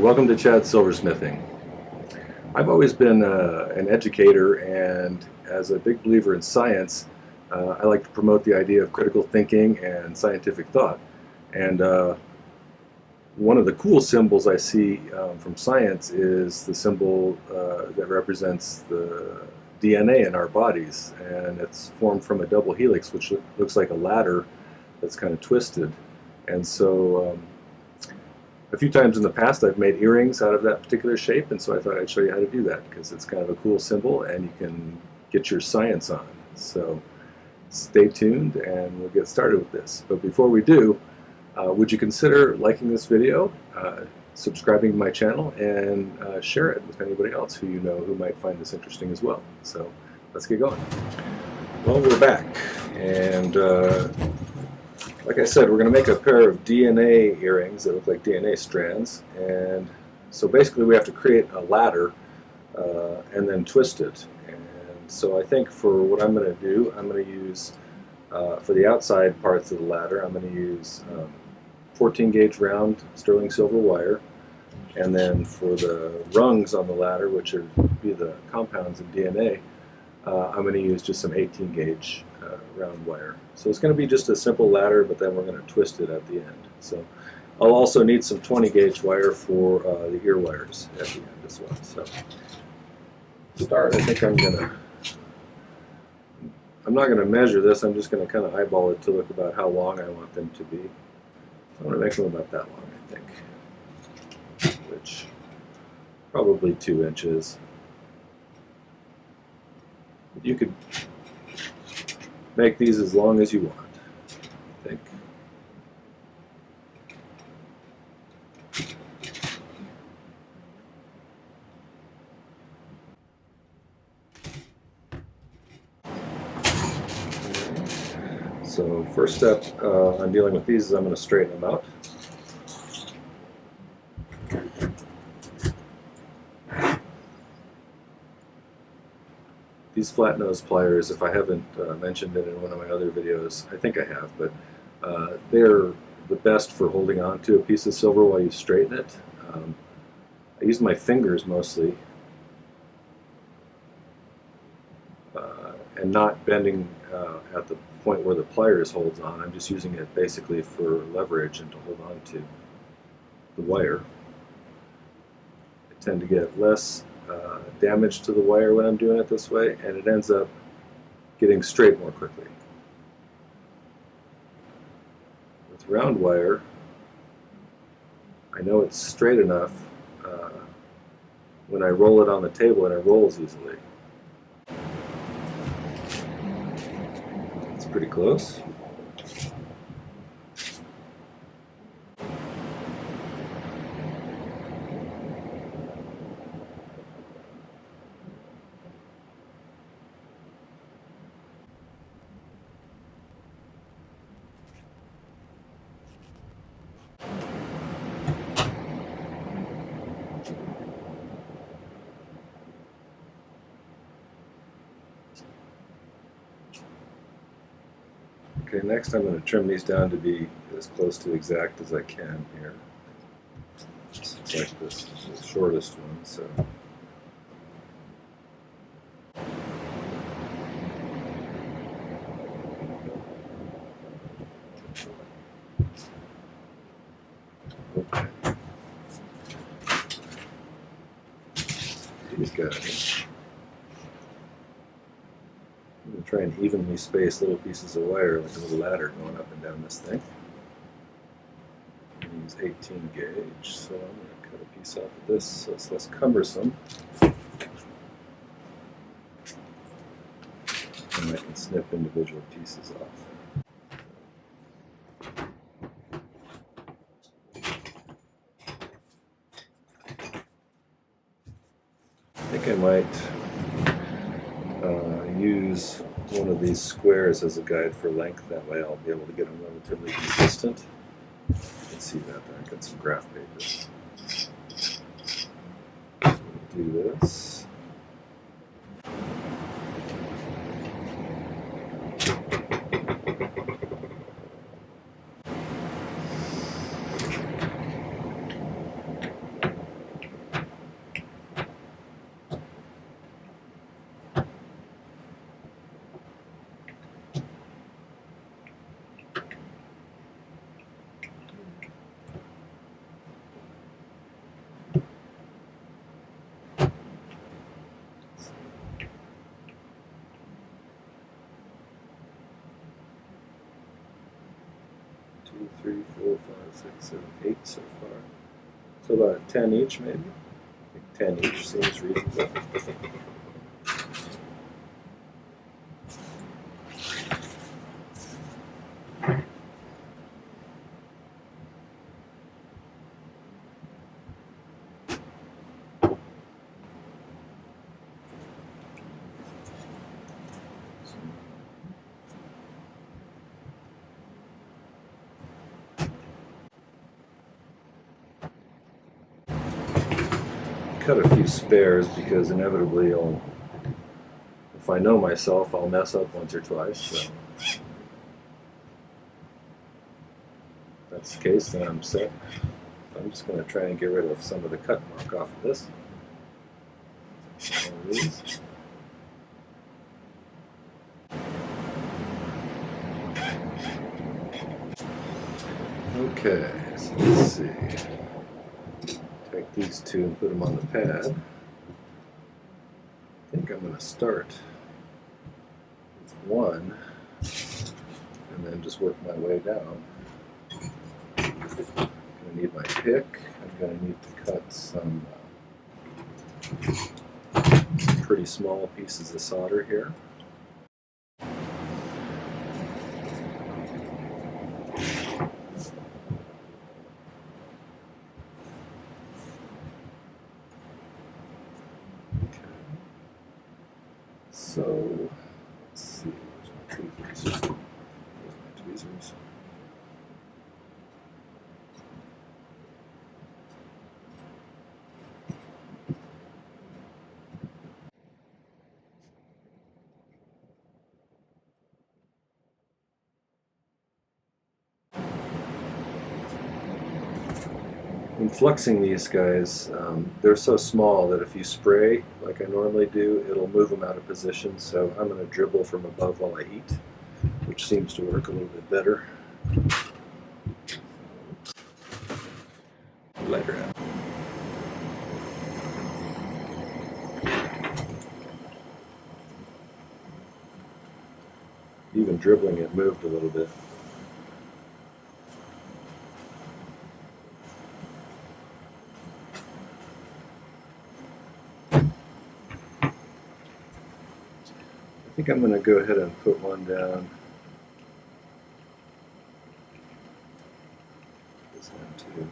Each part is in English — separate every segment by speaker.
Speaker 1: welcome to Chad's Silversmithing. I've always been an educator, and as a big believer in science, I like to promote the idea of critical thinking and scientific thought. And one of the cool symbols I see from science is the symbol that represents the DNA in our bodies, and it's formed from a double helix, which looks like a ladder that's kind of twisted. And so a few times in the past I've made earrings out of that particular shape, and so I thought I'd show you how to do that because it's kind of a cool symbol and you can get your science on. So stay tuned and we'll get started with this. But before we do, would you consider liking this video, subscribing to my channel, and share it with anybody else who you know who might find this interesting as well. So let's get going. Well, we're back, and like I said, we're going to make a pair of DNA earrings that look like DNA strands, and so basically we have to create a ladder and then twist it. And so I think for what I'm going to do, I'm going to use, for the outside parts of the ladder, I'm going to use 14 gauge round sterling silver wire, and then for the rungs on the ladder, which would be the compounds of DNA, I'm going to use just some 18 gauge round wire. So it's going to be just a simple ladder, but then we're going to twist it at the end. So I'll also need some 20 gauge wire for the ear wires at the end as well. So to start, I think I'm not going to measure this, I'm just going to kind of eyeball it to look about how long I want them to be. So I'm going to make them about that long, I think, which probably 2 inches. You could make these as long as you want, I think. So first step on dealing with these is I'm going to straighten them out. These flat nose pliers, if I haven't mentioned it in one of my other videos, I think I have, but they're the best for holding on to a piece of silver while you straighten it. I use my fingers mostly, and not bending at the point where the pliers holds on. I'm just using it basically for leverage and to hold on to the wire. I tend to get less damage to the wire when I'm doing it this way, and it ends up getting straight more quickly. With round wire, I know it's straight enough when I roll it on the table, and it rolls easily. It's pretty close. Okay, next I'm going to trim these down to be as close to exact as I can here. Just like this is the shortest one, so. Okay. These guys. I'm going to try and evenly space little pieces of wire like a little ladder going up and down this thing. I'm going to use 18 gauge, so I'm going to cut a piece off of this so it's less cumbersome. And I can snip individual pieces off. I think I might use one of these squares as a guide for length. That way I'll be able to get them relatively consistent. You can see that there. I've got some graph paper. So we'll do this. 2, 3, 4, 5, 6, 7, 8 so far. So about 10 each, maybe. I think 10 each seems reasonable. Cut a few spares because inevitably if I know myself, I'll mess up once or twice. So if that's the case, then I'm set. I'm just going to try and get rid of some of the cut mark off of this. All of these. Okay, so let's see. Take these two and put them on the pad. I think I'm going to start with one and then just work my way down. I'm going to need my pick. I'm going to need to cut some pretty small pieces of solder here. So, let's see, where's my tweezers? Where's my tweezers? When fluxing these guys, they're so small that if you spray like I normally do, it'll move them out of position. So I'm going to dribble from above while I heat, which seems to work a little bit better. Lighter out. Even dribbling it moved a little bit. I think I'm going to go ahead and put one down. This one too.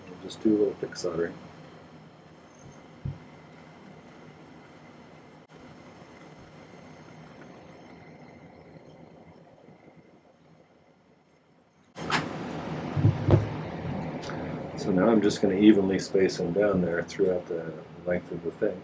Speaker 1: We'll just do a little thick soldering. So now I'm just going to evenly space them down there throughout the length of the thing.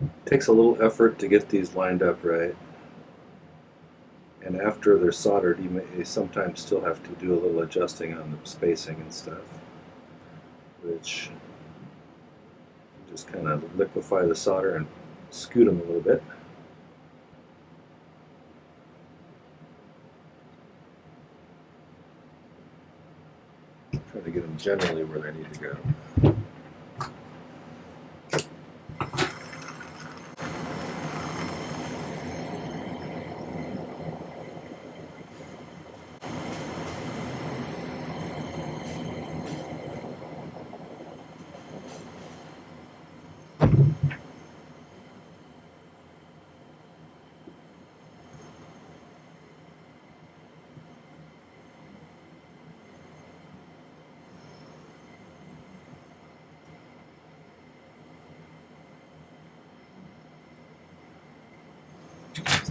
Speaker 1: It takes a little effort to get these lined up right, and after they're soldered you may sometimes still have to do a little adjusting on the spacing and stuff, which just kind of liquefy the solder and scoot them a little bit. Try to get them generally where they need to go.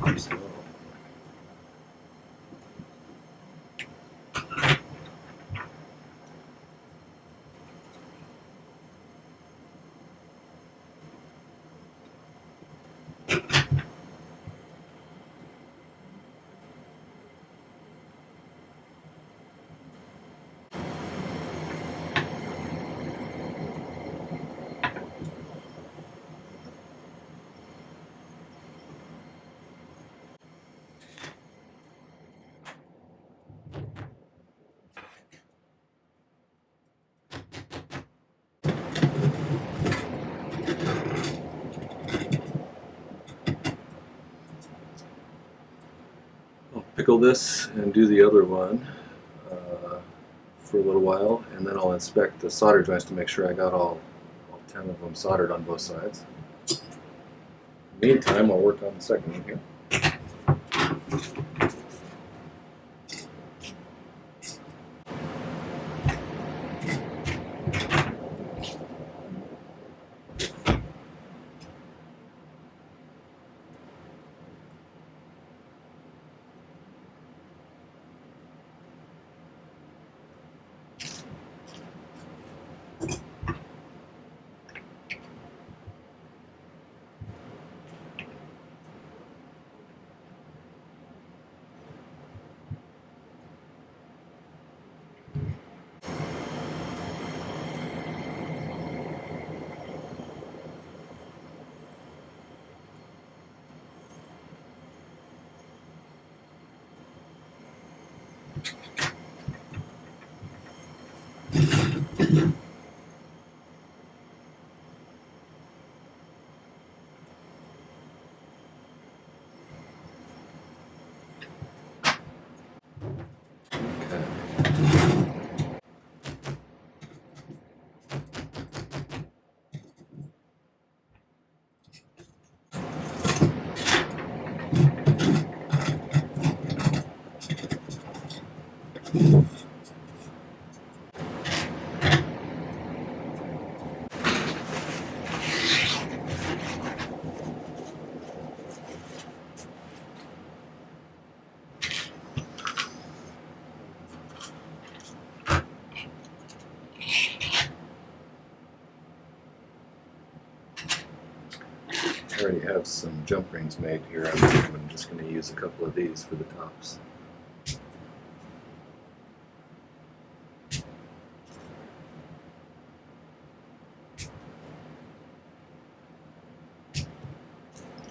Speaker 1: Too slow. I'll pickle this and do the other one for a little while, and then I'll inspect the solder joints to make sure I got all 10 of them soldered on both sides. Meantime, I'll work on the second one here. I already have some jump rings made here. I'm just going to use a couple of these for the tops.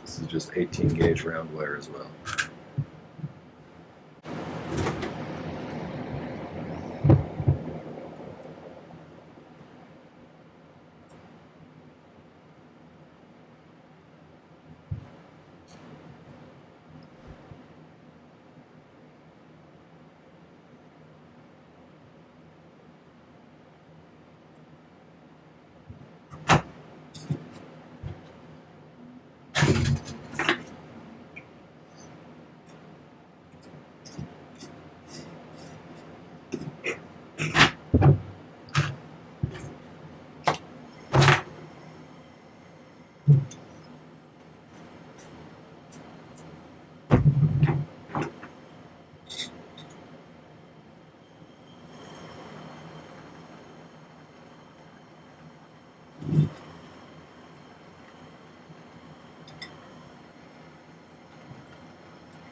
Speaker 1: This is just 18 gauge round wire as well.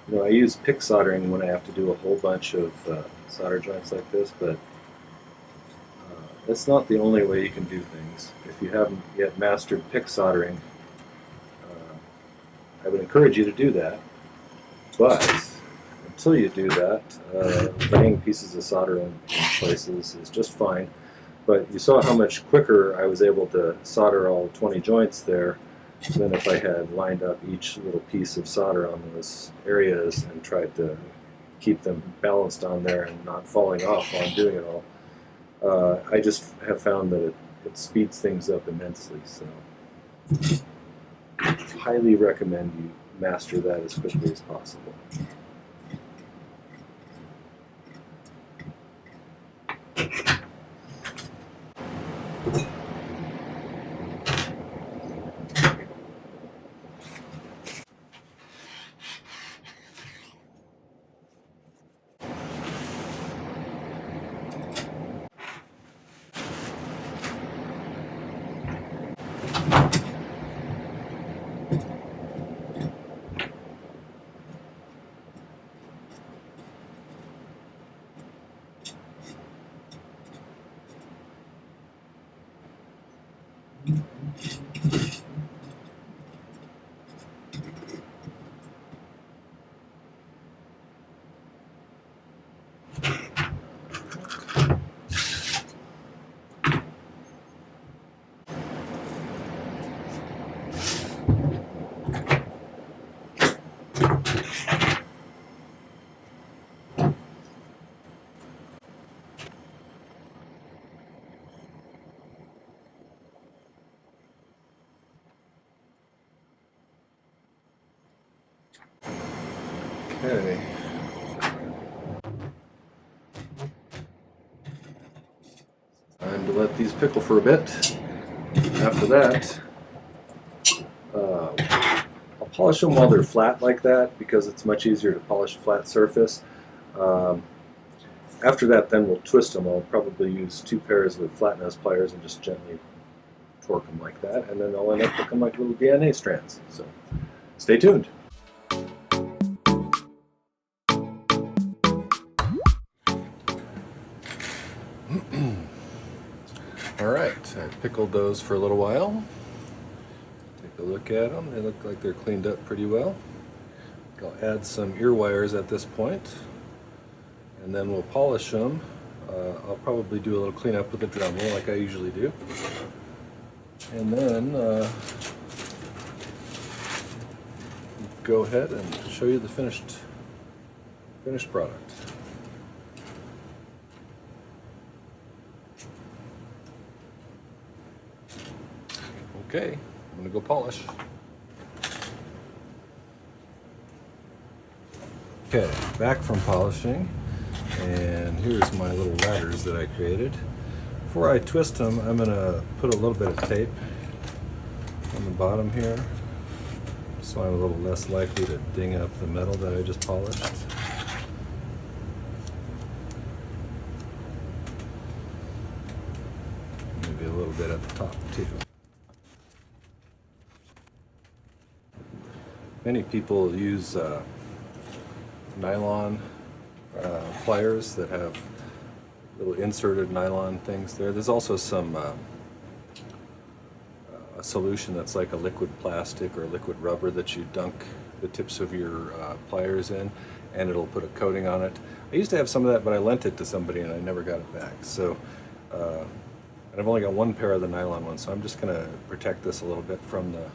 Speaker 1: You know, I use pick soldering when I have to do a whole bunch of solder joints like this, but that's not the only way you can do things. If you haven't yet mastered pick soldering, I would encourage you to do that. But until you do that, laying pieces of solder in places is just fine. But you saw how much quicker I was able to solder all 20 joints there than if I had lined up each little piece of solder on those areas and tried to keep them balanced on there and not falling off while I'm doing it all. I just have found that it speeds things up immensely, so highly recommend you master that as quickly as possible. Okay. Time to let these pickle for a bit. After that, I'll polish them while they're flat like that because it's much easier to polish a flat surface. After that, then we'll twist them. I'll probably use 2 pairs of flat nose pliers and just gently torque them like that, and then they'll end up looking like little DNA strands. So stay tuned. Alright, I pickled those for a little while. Take a look at them. They look like they're cleaned up pretty well. I'll add some ear wires at this point, and then we'll polish them. I'll probably do a little cleanup with the Dremel like I usually do. And then go ahead and show you the finished product. Okay, I'm going to go polish. Okay, back from polishing, and here's my little ladders that I created. Before I twist them, I'm going to put a little bit of tape on the bottom here, so I'm a little less likely to ding up the metal that I just polished. Maybe a little bit at the top too. Many people use nylon pliers that have little inserted nylon things there. There's also some a solution that's like a liquid plastic or liquid rubber that you dunk the tips of your pliers in, and it'll put a coating on it. I used to have some of that, but I lent it to somebody and I never got it back. So, and I've only got 1 pair of the nylon ones, so I'm just going to protect this a little bit from the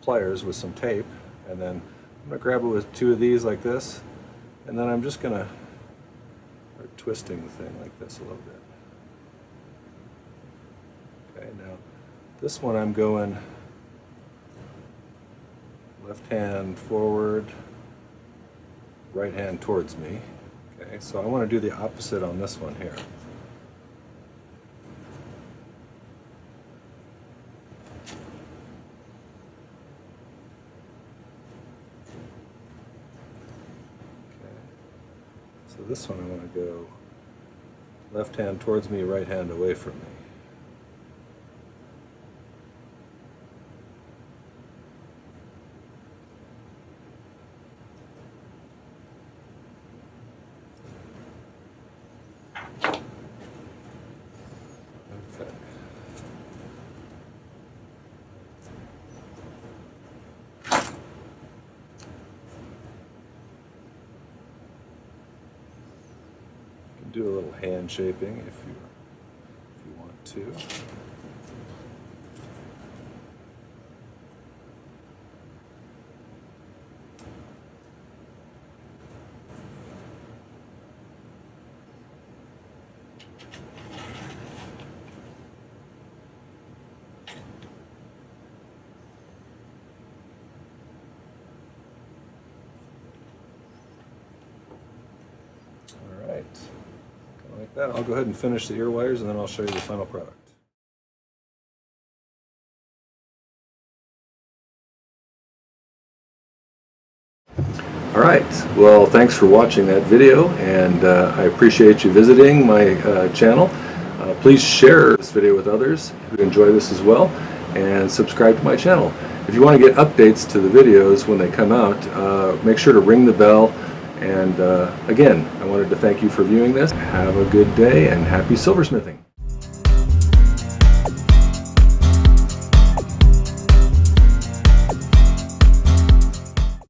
Speaker 1: pliers with some tape, and then I'm going to grab it with 2 of these like this, and then I'm just going to start twisting the thing like this a little bit. Okay, now this one I'm going left hand forward, right hand towards me. Okay, so I want to do the opposite on this one here. So this one I want to go left hand towards me, right hand away from me. Okay. Do a little hand shaping if you want to. All right. Like that. I'll go ahead and finish the ear wires, and then I'll show you the final product. All right, well, thanks for watching that video, and I appreciate you visiting my channel. Please share this video with others who enjoy this as well, and subscribe to my channel. If you want to get updates to the videos when they come out, make sure to ring the bell. And again, I wanted to thank you for viewing this. Have a good day and happy silversmithing.